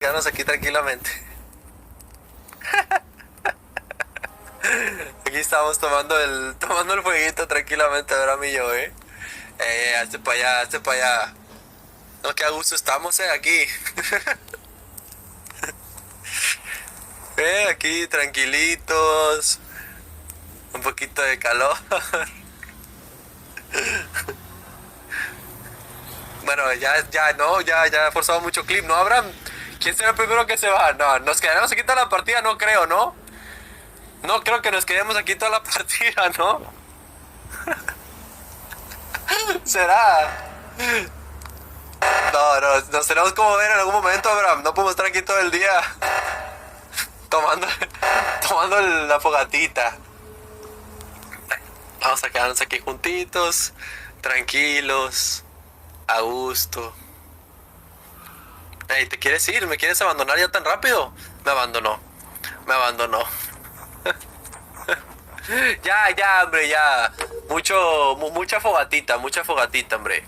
quedarnos aquí tranquilamente. Aquí estamos tomando el fueguito tranquilamente, ahora mi yo, hazte para allá, hazte para allá. No, qué a gusto estamos, aquí. Aquí tranquilitos. Un poquito de calor. Bueno, ya he forzado mucho clip, ¿no, Abraham? ¿Quién será el primero que se va? No, nos quedaremos aquí toda la partida, no creo, ¿no? No creo que nos quedemos aquí toda la partida, ¿no? ¿Será? No, nos tenemos como ver en algún momento, Abraham. No podemos estar aquí todo el día tomando, tomando la fogatita. Vamos a quedarnos aquí juntitos, tranquilos, a gusto. Hey, ¿te quieres ir? ¿Me quieres abandonar ya tan rápido? Me abandonó. Me abandonó. Ya, hombre, ya. Mucha fogatita, hombre.